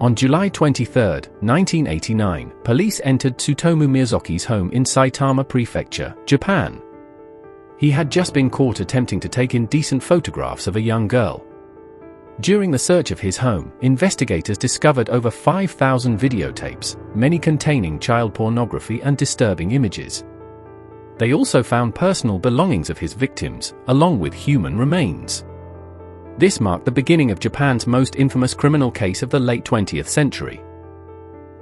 On July 23, 1989, police entered Tsutomu Miyazaki's home in Saitama Prefecture, Japan. He had just been caught attempting to take indecent photographs of a young girl. During the search of his home, investigators discovered over 5,000 videotapes, many containing child pornography and disturbing images. They also found personal belongings of his victims, along with human remains. This marked the beginning of Japan's most infamous criminal case of the late 20th century.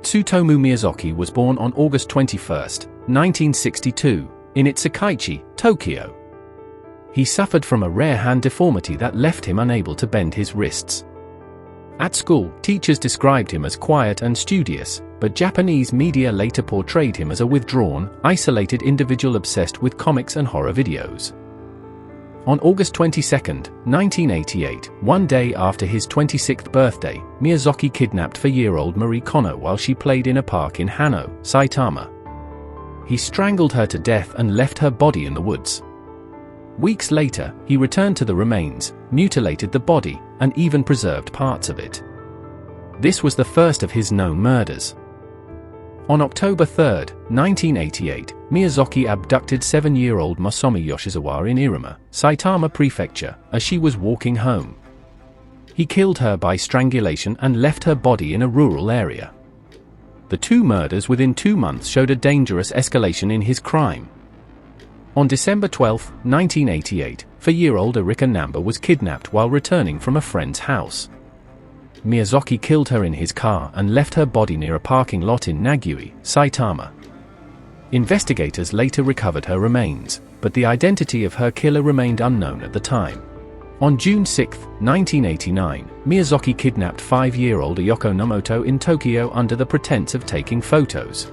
Tsutomu Miyazaki was born on August 21, 1962, in Itsukaichi, Tokyo. He suffered from a rare hand deformity that left him unable to bend his wrists. At school, teachers described him as quiet and studious, but Japanese media later portrayed him as a withdrawn, isolated individual obsessed with comics and horror videos. On August 22, 1988, one day after his 26th birthday, Miyazaki kidnapped 4-year-old Marie Kono while she played in a park in Hano, Saitama. He strangled her to death and left her body in the woods. Weeks later, he returned to the remains, mutilated the body, and even preserved parts of it. This was the first of his known murders. On October 3, 1988, Miyazaki abducted 7-year-old Masamu Yoshizawa in Iruma, Saitama Prefecture, as she was walking home. He killed her by strangulation and left her body in a rural area. The two murders within 2 months showed a dangerous escalation in his crime. On December 12, 1988, 4-year-old Erika Namba was kidnapped while returning from a friend's house. Miyazaki killed her in his car and left her body near a parking lot in Nagui, Saitama. Investigators later recovered her remains, but the identity of her killer remained unknown at the time. On June 6, 1989, Miyazaki kidnapped 5-year-old Ayako Nomoto in Tokyo under the pretense of taking photos.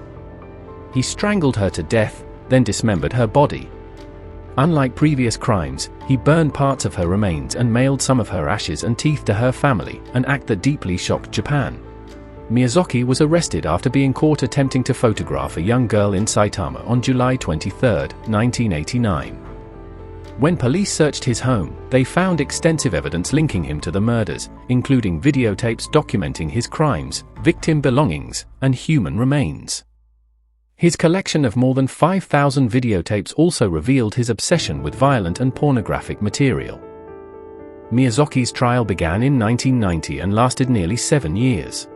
He strangled her to death, then dismembered her body. Unlike previous crimes, he burned parts of her remains and mailed some of her ashes and teeth to her family, an act that deeply shocked Japan. Miyazaki was arrested after being caught attempting to photograph a young girl in Saitama on July 23, 1989. When police searched his home, they found extensive evidence linking him to the murders, including videotapes documenting his crimes, victim belongings, and human remains. His collection of more than 5,000 videotapes also revealed his obsession with violent and pornographic material. Miyazaki's trial began in 1990 and lasted nearly 7 years.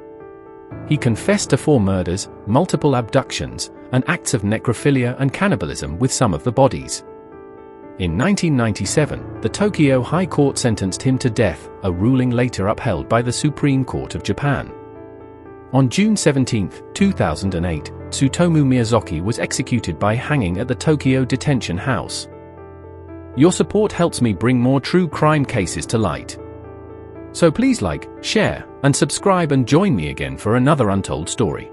He confessed to 4 murders, multiple abductions, and acts of necrophilia and cannibalism with some of the bodies. In 1997, the Tokyo High Court sentenced him to death, a ruling later upheld by the Supreme Court of Japan. On June 17, 2008, Tsutomu Miyazaki was executed by hanging at the Tokyo Detention House. Your support helps me bring more true crime cases to light. So please like, share, and subscribe and join me again for another untold story.